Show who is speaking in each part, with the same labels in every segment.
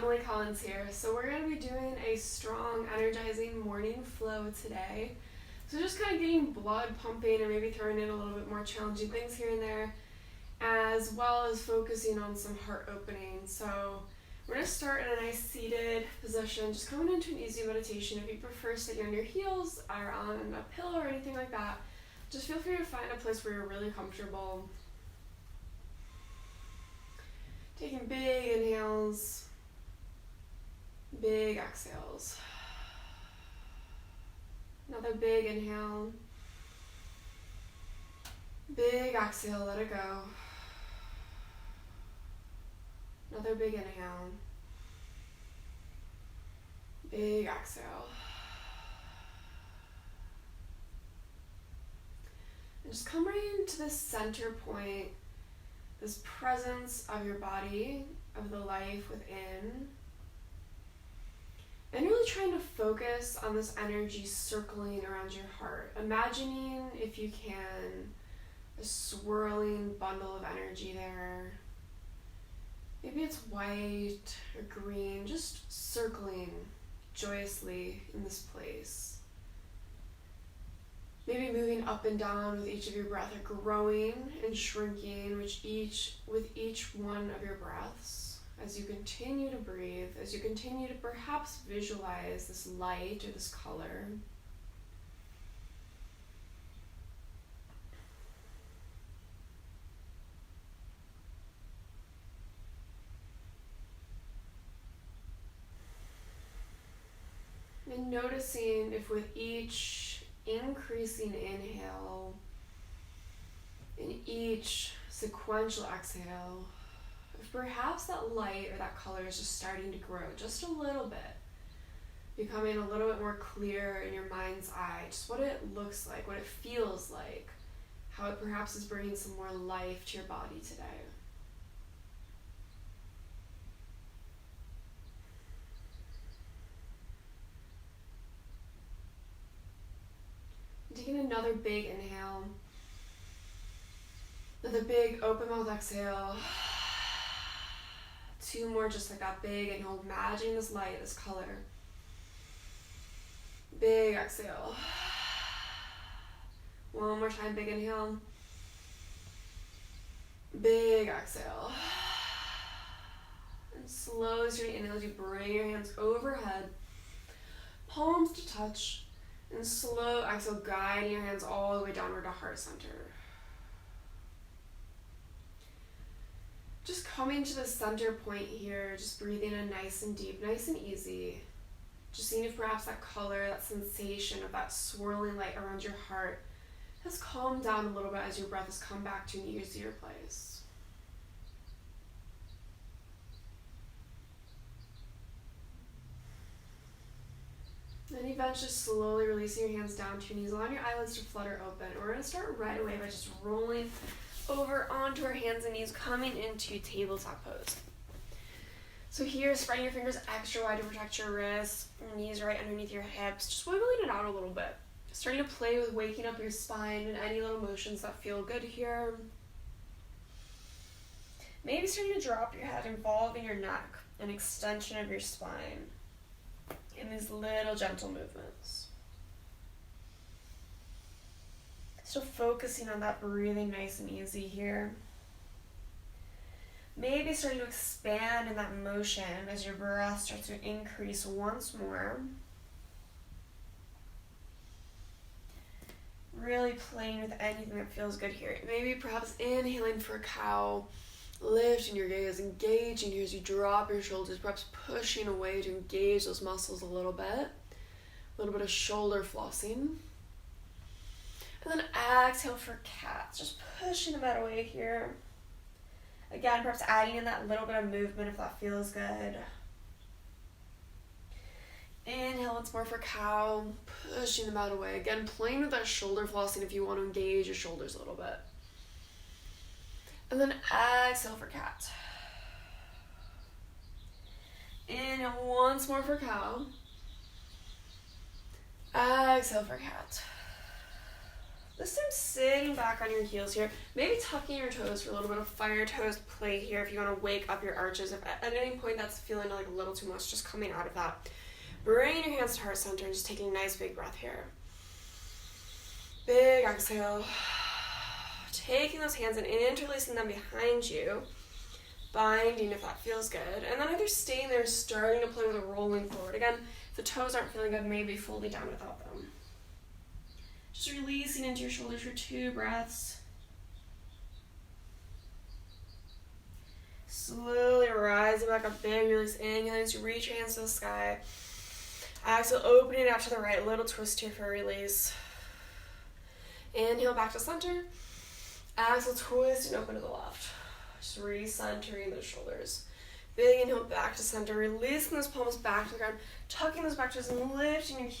Speaker 1: Emily Collins here. So we're going to be doing a strong, energizing morning flow today. So just kind of getting blood pumping and maybe throwing in a little bit more challenging things here and there, as well as focusing on some heart opening. So we're going to start in a nice seated position, just coming into an easy meditation. If you prefer sitting on your heels or on a pillow or anything like that, just feel free to find a place where you're really comfortable. Taking big inhales, big exhales. Another big inhale, big exhale, let it go. Another big inhale, big exhale. And just come right into the center point, this presence of your body, of the life within. And really trying to focus on this energy circling around your heart. Imagining, if you can, a swirling bundle of energy there. Maybe it's white or green, just circling joyously in this place. Maybe moving up and down with each of your breaths, or growing and shrinking with each one of your breaths. As you continue to breathe, as you continue to perhaps visualize this light or this color. And noticing if with each increasing inhale, in each sequential exhale, if perhaps that light or that color is just starting to grow just a little bit, becoming a little bit more clear in your mind's eye, just what it looks like, what it feels like, how it perhaps is bringing some more life to your body today. Taking another big inhale, another big open mouth exhale. Two more just like that, big inhale, imagining this light, this color. Big exhale. One more time, big inhale. Big exhale. And slow, straight inhale as you bring your hands overhead, palms to touch, and slow exhale, guiding your hands all the way downward to heart center. Just coming to the center point here, just breathing in nice and deep, nice and easy. Just seeing if perhaps that color, that sensation of that swirling light around your heart has calmed down a little bit as your breath has come back to an easier place. Then eventually slowly releasing your hands down to your knees, allowing your eyelids to flutter open. We're going to start right away by just rolling over onto our hands and knees, coming into tabletop pose. So here, spreading your fingers extra wide to protect your wrists, your knees right underneath your hips, just wiggling it out a little bit. Starting to play with waking up your spine and any little motions that feel good here. Maybe starting to drop your head, involving your neck, an extension of your spine in these little gentle movements. Still focusing on that breathing nice and easy here. Maybe starting to expand in that motion as your breath starts to increase once more. Really playing with anything that feels good here. Maybe perhaps inhaling for cow, lifting your gaze, engaging here as you drop your shoulders, perhaps pushing away to engage those muscles a little bit of shoulder flossing. And then exhale for cats, just pushing them out away here. Again, perhaps adding in that little bit of movement if that feels good. Inhale once more for cow, pushing them out away. Again, playing with that shoulder flossing if you want to engage your shoulders a little bit. And then exhale for cat. Inhale once more for cow. Exhale for cat. This time sitting back on your heels here, maybe tucking your toes for a little bit of fire toes play here if you want to wake up your arches. If at any point that's feeling like a little too much, just coming out of that. Bringing your hands to heart center and just taking a nice big breath here. Big exhale. Taking those hands and interlacing them behind you. Binding if that feels good. And then either staying there, starting to play with a rolling forward. Again, if the toes aren't feeling good, maybe folding down without them. Just releasing into your shoulders for 2 breaths. Slowly rising back up, big release. Inhale as you reach your hands to the sky. Exhale, opening it out to the right. Little twist here for a release. Inhale back to center. Exhale, twist and open to the left. Just recentering those shoulders. Big inhale back to center. Releasing those palms back to the ground. Tucking those back toes and lifting your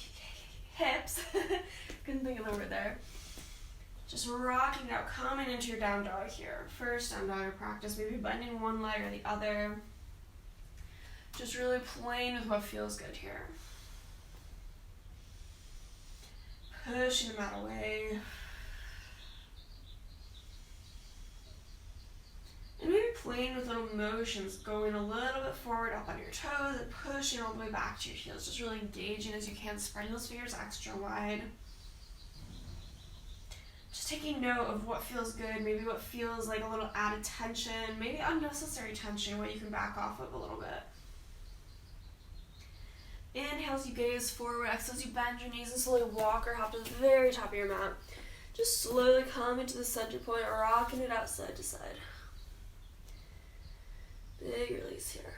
Speaker 1: hips. Couldn't think of the word there. Just rocking out, coming into your down dog here. First down dog practice, maybe bending one leg or the other. Just really playing with what feels good here. Pushing them out away. And maybe playing with little motions, going a little bit forward up on your toes and pushing all the way back to your heels. Just really engaging as you can, spreading those fingers extra wide. Just taking note of what feels good, maybe what feels like a little added tension, maybe unnecessary tension, what you can back off of a little bit. Inhale as you gaze forward, exhale as you bend your knees and slowly walk or hop to the very top of your mat. Just slowly coming to the center point, rocking it out side to side. Big release here.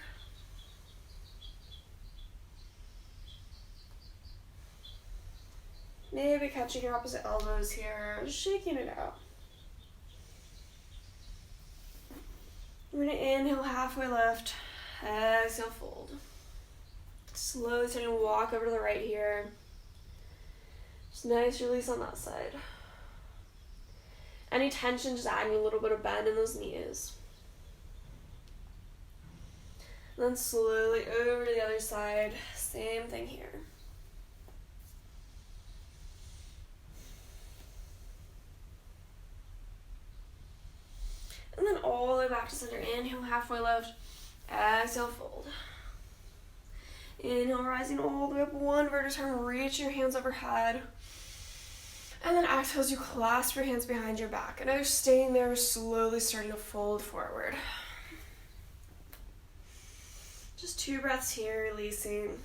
Speaker 1: Maybe catching your opposite elbows here, just shaking it out. We're going to inhale, halfway lift, exhale, fold. Slowly starting to walk over to the right here. Just nice release on that side. Any tension, just adding a little bit of bend in those knees. And then slowly over to the other side. Same thing here. And then all the way back to center. Inhale, halfway lift. Exhale, fold. Inhale, rising all the way up one vertex turn. Reach your hands overhead. And then exhale as you clasp your hands behind your back. And either staying there or slowly starting to fold forward. Just 2 breaths here, releasing.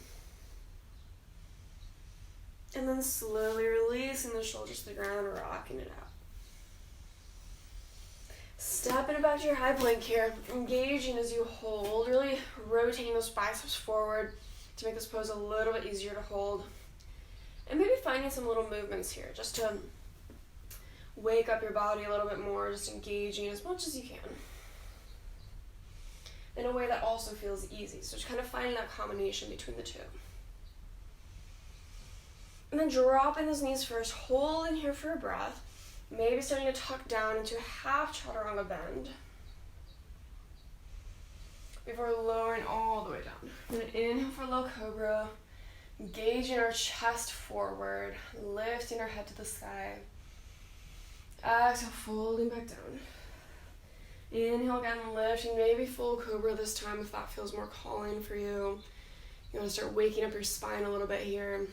Speaker 1: And then slowly releasing the shoulders to the ground, rocking it out. Stepping it back to your high plank here. Engaging as you hold, really rotating those biceps forward to make this pose a little bit easier to hold. And maybe finding some little movements here just to wake up your body a little bit more, just engaging as much as you can. In a way that also feels easy. So just kind of finding that combination between the two. And then dropping those knees first, holding here for a breath. Maybe starting to tuck down into a half chaturanga bend. Before lowering all the way down. And then inhale for low cobra. Engaging our chest forward. Lifting our head to the sky. Exhale, folding back down. Inhale again, lifting, maybe full cobra this time if that feels more calling for you. You want to start waking up your spine a little bit here.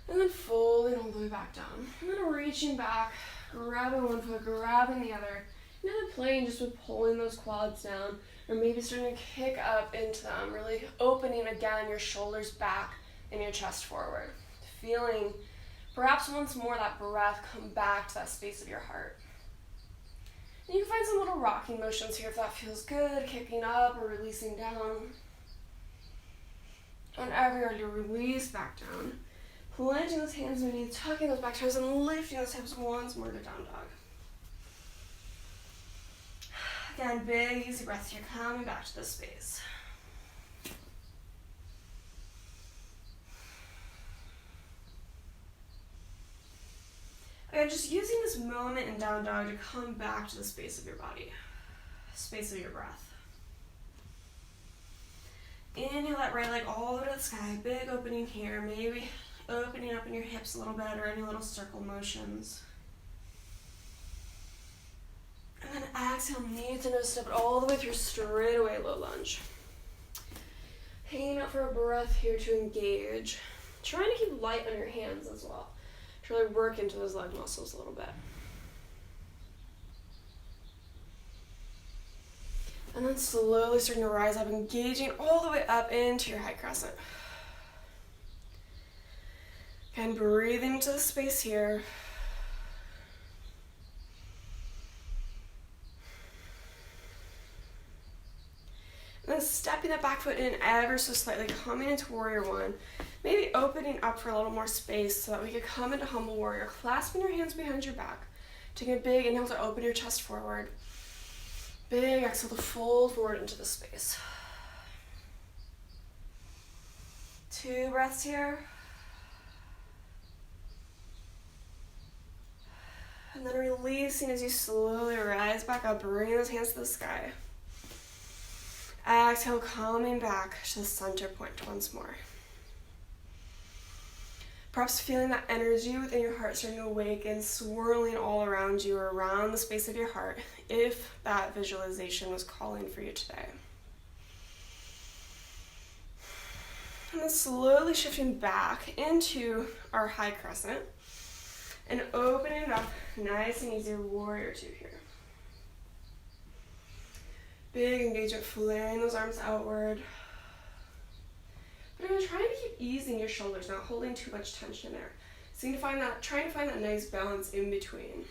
Speaker 1: And then folding all the way back down. And then reaching back, grabbing one foot, grabbing the other. And then playing just with pulling those quads down. Or maybe starting to kick up into them, really opening again your shoulders back and your chest forward. Feeling perhaps once more that breath come back to that space of your heart. And you can find some little rocking motions here if that feels good, kicking up or releasing down. Whenever you're ready to release back down, planting those hands underneath, tucking those back toes, and lifting those hips once more to down dog. Again, big, easy breaths here, coming back to this space. Again, just using this moment in down dog to come back to the space of your body, space of your breath. Inhale that right leg all the way to the sky, big opening here. Maybe Opening up in your hips a little bit, or any little circle motions. And then exhale, knee to nose, step it all the way through, straight away, low lunge. Hanging out for a breath here to engage. Trying to keep light on your hands as well, to really work into those leg muscles a little bit. And then slowly starting to rise up, engaging all the way up into your high crescent. And breathing into the space here. And then stepping that back foot in ever so slightly, coming into warrior one. Maybe opening up for a little more space so that we could come into humble warrior, clasping your hands behind your back. Taking a big inhale to open your chest forward. Big exhale to fold forward into the space. 2 breaths here. And then releasing as you slowly rise back up, bring those hands to the sky. Exhale, coming back to the center point once more. Perhaps feeling that energy within your heart starting to awaken, swirling all around you or around the space of your heart, if that visualization was calling for you today. And then slowly shifting back into our high crescent and opening it up nice and easy, warrior two here. Big engagement, flaring those arms outward. But I'm trying to keep easing your shoulders, not holding too much tension there. Trying to find that nice balance in between.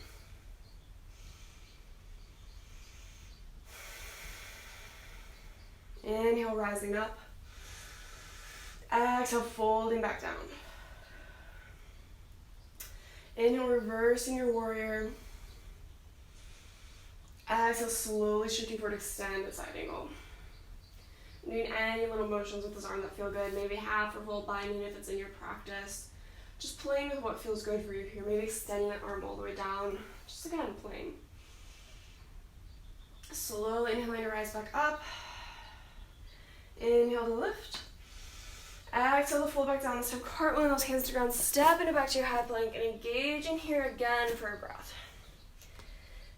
Speaker 1: Inhale, rising up. Exhale, folding back down. Inhale, reversing your warrior. Exhale, slowly shifting forward, extended side angle. Doing any little motions with this arm that feel good, maybe half or full binding if it's in your practice. Just playing with what feels good for you here. Maybe extending that arm all the way down. Just again, playing. Slowly inhaling to rise back up. Inhale to lift. Exhale to fold back down. This time, cartwheeling those hands to ground, stepping it back to your high plank, and engaging here again for a breath.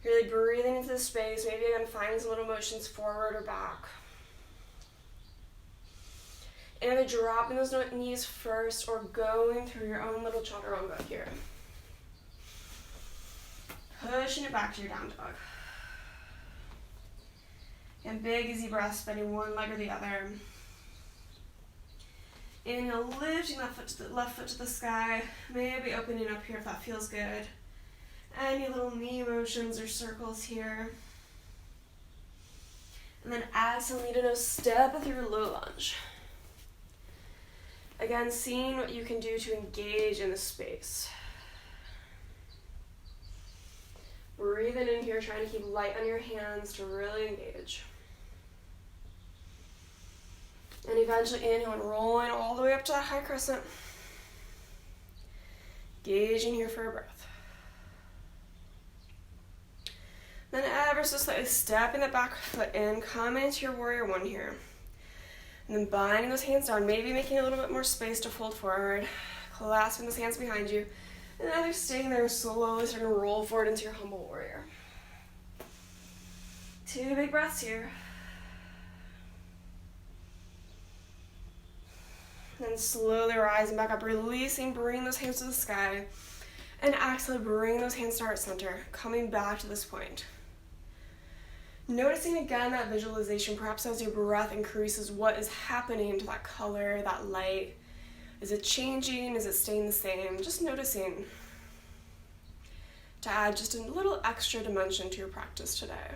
Speaker 1: Really breathing into the space, maybe again finding some little motions forward or back. And either dropping those knees first or going through your own little chaturanga here. Pushing it back to your down dog. And big easy breaths, bending one leg or the other. Inhale, lifting left foot to the sky. Maybe opening up here if that feels good. Any little knee motions or circles here. And then exhale, knee to nose, step it through low lunge. Again, seeing what you can do to engage in the space. Breathing in here, trying to keep light on your hands to really engage. And eventually inhale and rolling all the way up to that high crescent. Engaging here for a breath. Then ever so slightly stepping that back foot in, coming into your warrior one here. And then binding those hands down, maybe making a little bit more space to fold forward, clasping those hands behind you, and either staying there, slowly starting to roll forward into your humble warrior. 2 big breaths here. Then slowly rising back up, releasing, bringing those hands to the sky, and exhale, bring those hands to heart center, coming back to this point. Noticing again that visualization, perhaps as your breath increases, what is happening to that color, that light. Is it changing? Is it staying the same? Just noticing to add just a little extra dimension to your practice today.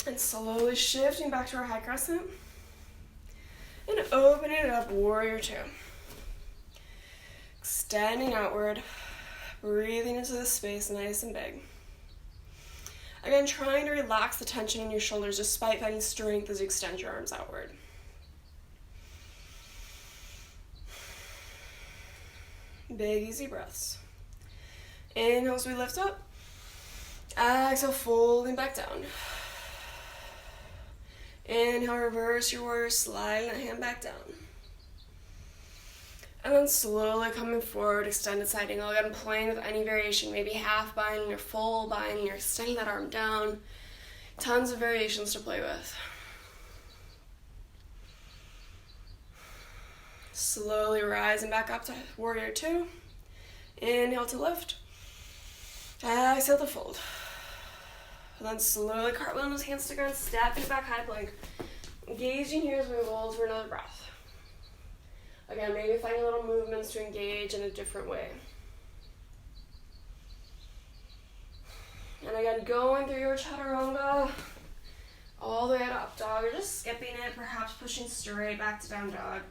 Speaker 1: And slowly shifting back to our high crescent and opening it up, warrior two. Extending outward, breathing into the space nice and big. Again, trying to relax the tension in your shoulders despite finding strength as you extend your arms outward. Big, easy breaths. Inhale as we lift up. Exhale, folding back down. Inhale, reverse your warrior, sliding that hand back down. And then slowly coming forward, extended side angle. Again, playing with any variation, maybe half binding or full binding, or extending that arm down. Tons of variations to play with. Slowly rising back up to warrior two. Inhale to lift. Exhale to fold. And then slowly cartwheeling those hands to the ground, stepping back high plank. Engaging here as we hold for another breath. Again, maybe finding little movements to engage in a different way. And again, going through your chaturanga all the way to up dog, or just skipping it, perhaps pushing straight back to down dog,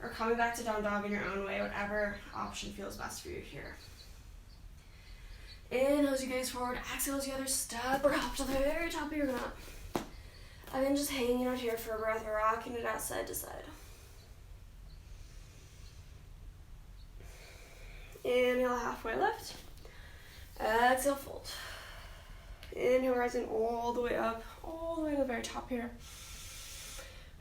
Speaker 1: or coming back to down dog in your own way, whatever option feels best for you here. Inhale as you gaze forward, exhale as you other step or up to the very top of your mat. And then just hanging out here for a breath, rocking it out side to side. Inhale, halfway lift. Exhale, fold. Inhale, rising all the way up, all the way to the very top here.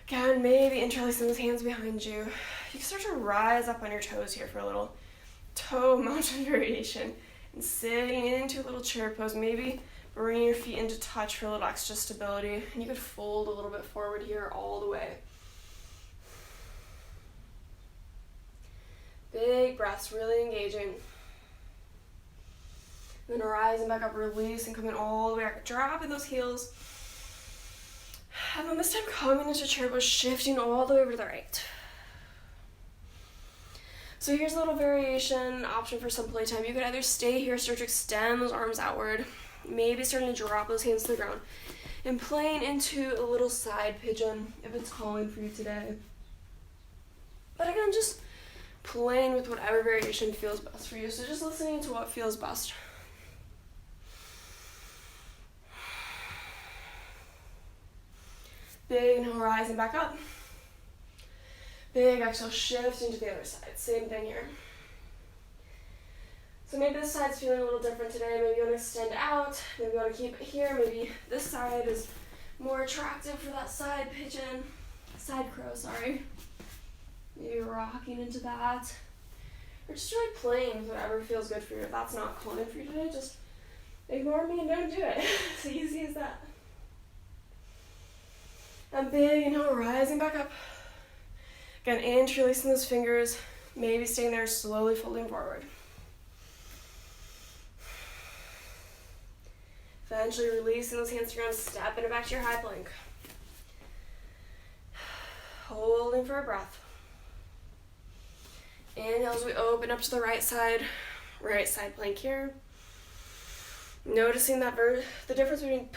Speaker 1: Again, maybe interlacing those hands behind you. You can start to rise up on your toes here for a little toe mountain variation. And sitting into a little chair pose, maybe bringing your feet into touch for a little extra stability. And you could fold a little bit forward here all the way. Big breaths, really engaging. And then rising back up, release, and coming all the way back, dropping those heels. And then this time coming into chair pose, shifting all the way over to the right. So here's a little variation option for some playtime. You could either stay here, start to extend those arms outward, maybe starting to drop those hands to the ground, and playing into a little side pigeon if it's calling for you today. But again, just playing with whatever variation feels best for you. So just listening to what feels best. Big inhale, rising back up. Big exhale, shift into the other side. Same thing here. So maybe this side's feeling a little different today. Maybe you want to extend out. Maybe you want to keep it here. Maybe this side is more attractive for that side pigeon. Side crow, sorry. Maybe rocking into that. Or just really playing with whatever feels good for you. If that's not calling for you today, just ignore me and don't do it. It's as easy as that. And big inhale, rising back up. Again, interlacing those fingers, maybe staying there, slowly folding forward. Eventually releasing those hands to the ground, stepping it back to your high plank. Holding for a breath. Inhale as we open up to the right side plank here. Noticing that the difference between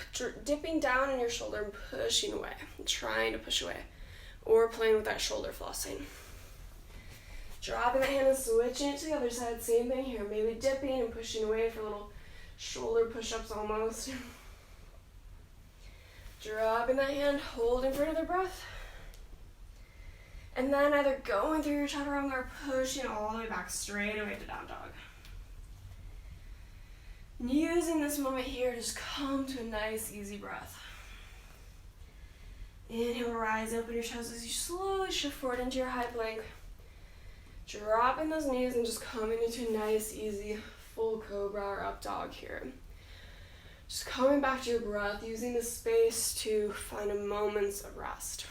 Speaker 1: dipping down in your shoulder and pushing away, trying to push away, or playing with that shoulder flossing. Dropping that hand and switching it to the other side, same thing here. Maybe dipping and pushing away for little shoulder push-ups almost. Dropping that hand, holding for another breath. And then either going through your chaturanga or pushing all the way back straight away to down dog. And using this moment here to just come to a nice, easy breath. Inhale, rise, open your toes as you slowly shift forward into your high plank. Dropping those knees and just coming into a nice, easy, full cobra or up dog here. Just coming back to your breath, using the space to find a moments of rest.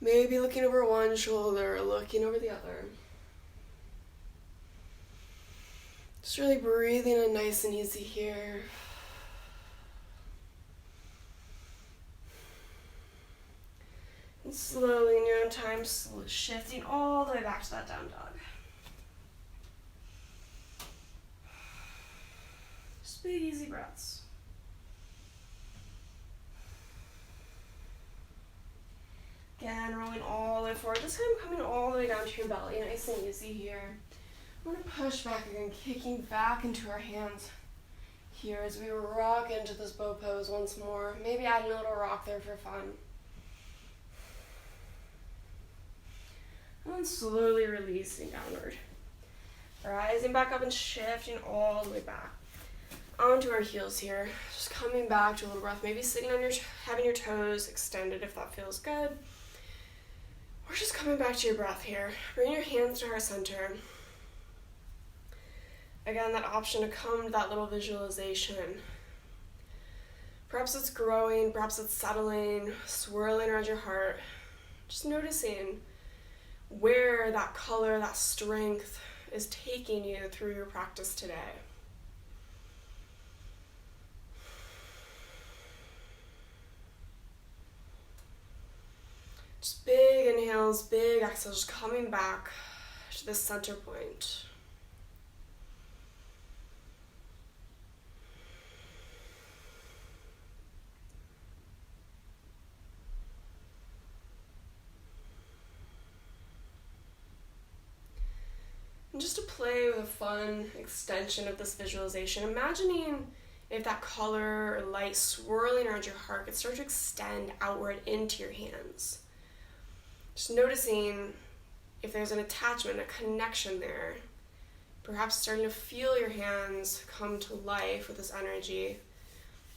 Speaker 1: Maybe looking over one shoulder, looking over the other. Just really breathing in nice and easy here. And slowly in your own time, shifting all the way back to that down dog. Just big easy breaths. Again, rolling all the way forward. This time coming all the way down to your belly, nice and easy here. We're going to push back again, kicking back into our hands here as we rock into this bow pose once more. Maybe adding a little rock there for fun. And then slowly releasing downward. Rising back up and shifting all the way back. Onto our heels here. Just coming back to a little breath. Maybe sitting on having your toes extended if that feels good. We're just coming back to your breath here. Bring your hands to heart center. Again, that option to come to that little visualization. Perhaps it's growing, perhaps it's settling, swirling around your heart. Just noticing where that color, that strength is taking you through your practice today. Just big inhales, big exhales, just coming back to the center point. And just to play with a fun extension of this visualization, imagining if that color or light swirling around your heart could start to extend outward into your hands. Just noticing if there's an attachment, a connection there. Perhaps starting to feel your hands come to life with this energy.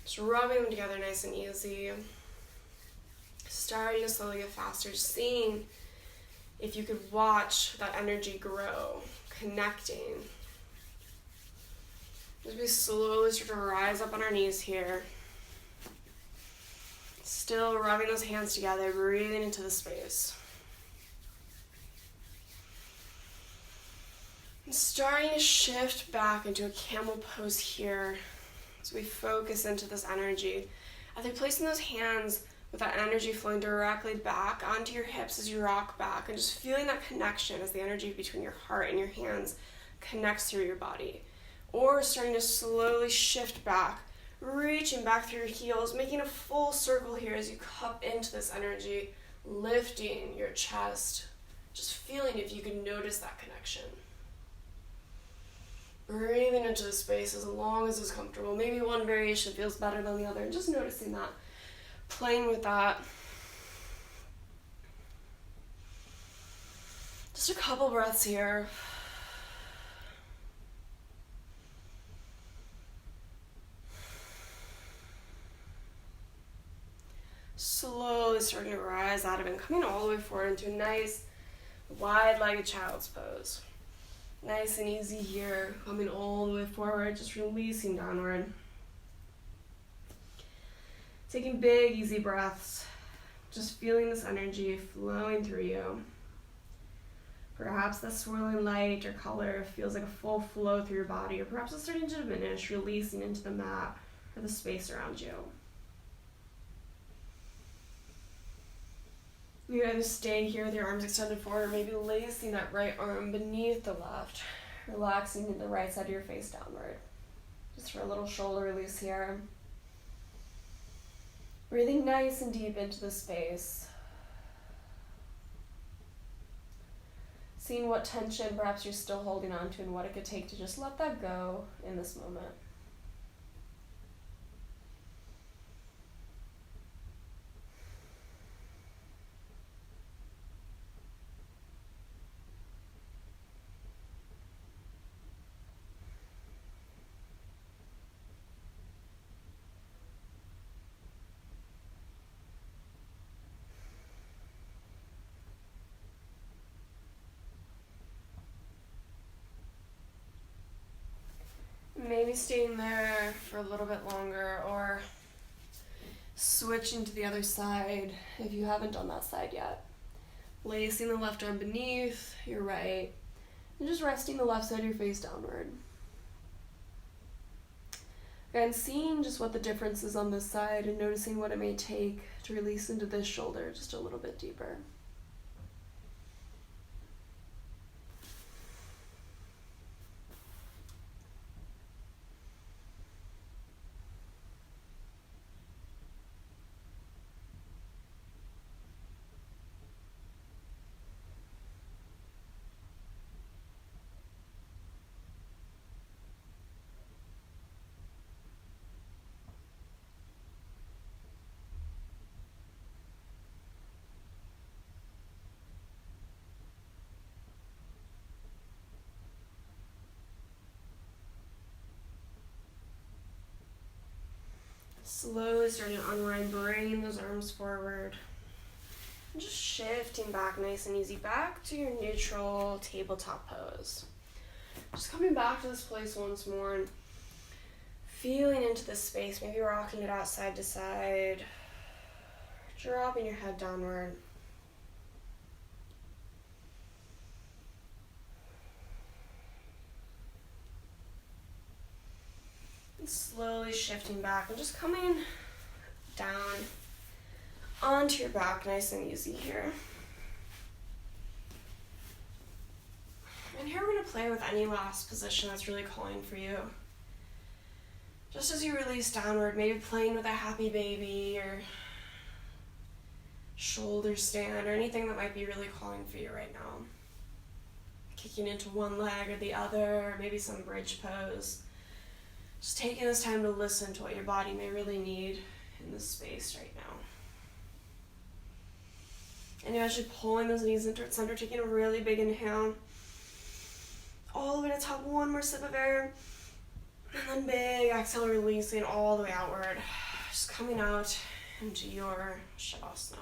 Speaker 1: Just rubbing them together nice and easy. Starting to slowly get faster, just seeing if you could watch that energy grow, connecting. As we slowly start to rise up on our knees here. Still rubbing those hands together, breathing into the space. And starting to shift back into a camel pose here as we focus into this energy. As you're placing those hands with that energy flowing directly back onto your hips as you rock back, and just feeling that connection as the energy between your heart and your hands connects through your body. Or starting to slowly shift back, reaching back through your heels, making a full circle here as you cup into this energy, lifting your chest, just feeling if you can notice that connection. Breathing into the space as long as it's comfortable. Maybe one variation feels better than the other, and just noticing that. Playing with that. Just a couple breaths here. Slowly starting to rise out of it and coming all the way forward into a nice wide-legged child's pose. Nice and easy here, coming all the way forward, just releasing downward. Taking big, easy breaths, just feeling this energy flowing through you. Perhaps the swirling light or color feels like a full flow through your body, or perhaps it's starting to diminish, releasing into the mat or the space around you. You can either stay here with your arms extended forward, or maybe lacing that right arm beneath the left, relaxing the right side of your face downward. Just for a little shoulder release here. Breathing nice and deep into the space. Seeing what tension perhaps you're still holding on to and what it could take to just let that go in this moment. Maybe staying there for a little bit longer, or switching to the other side if you haven't done that side yet. Lacing the left arm beneath your right, and just resting the left side of your face downward. Again, seeing just what the difference is on this side and noticing what it may take to release into this shoulder just a little bit deeper. Slowly starting to unwind, bringing those arms forward. And just shifting back nice and easy, back to your neutral tabletop pose. Just coming back to this place once more and feeling into this space, maybe rocking it out side to side, dropping your head downward. And slowly shifting back and just coming down onto your back nice and easy here. And here we're going to play with any last position that's really calling for you. Just as you release downward, maybe playing with a happy baby or shoulder stand or anything that might be really calling for you right now. Kicking into one leg or the other, or maybe some bridge pose. Just taking this time to listen to what your body may really need in this space right now. And you're actually pulling those knees into its center, taking a really big inhale. All the way to top, one more sip of air. And then big exhale, releasing all the way outward. Just coming out into your Shavasana.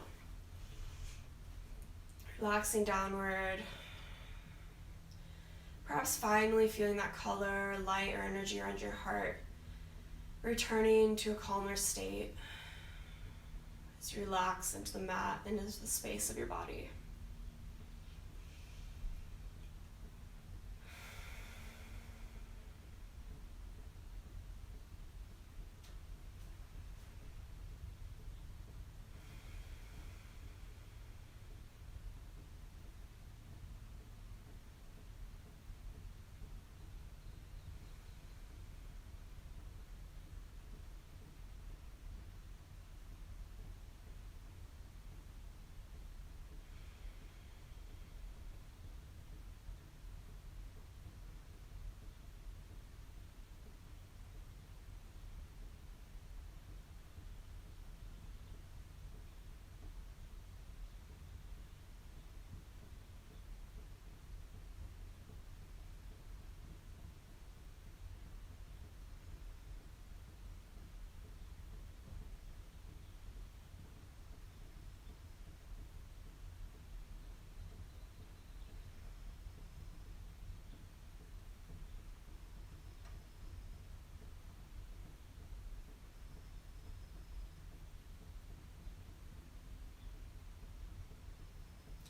Speaker 1: Relaxing downward. Perhaps finally feeling that color, light, or energy around your heart. Returning to a calmer state as you relax into the mat and into the space of your body.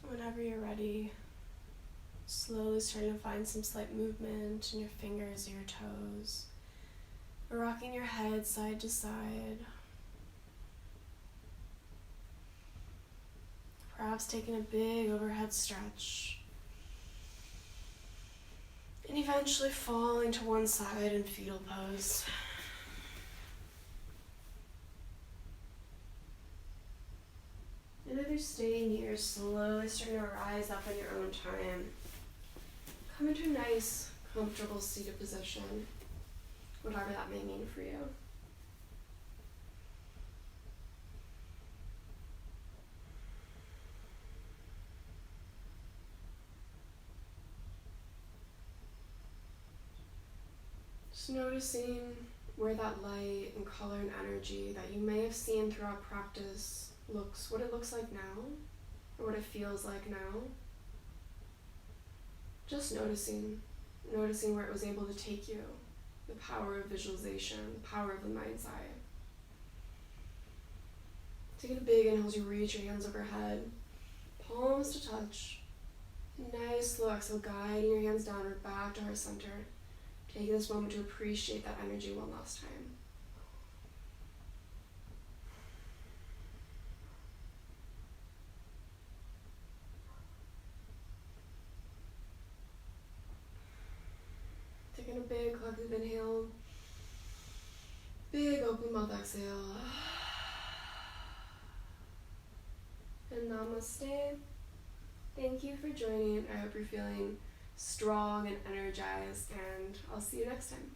Speaker 1: Whenever you're ready, slowly starting to find some slight movement in your fingers or your toes, or rocking your head side to side. Perhaps taking a big overhead stretch, and eventually falling to one side in fetal pose. And if you're staying here, slowly starting to rise up on your own time. Come into a nice, comfortable seated position, whatever that may mean for you. Just noticing where that light and color and energy that you may have seen throughout practice looks, what it looks like now, or what it feels like now. Just noticing where it was able to take you, the power of visualization, the power of the mind's eye. Taking a big inhale as you reach your hands overhead, palms to touch. Nice slow exhale, guiding your hands downward back to heart center. Taking this moment to appreciate that energy one last time. Taking a big collective inhale, big open mouth exhale, and namaste. Thank you for joining. I hope you're feeling strong and energized, and I'll see you next time.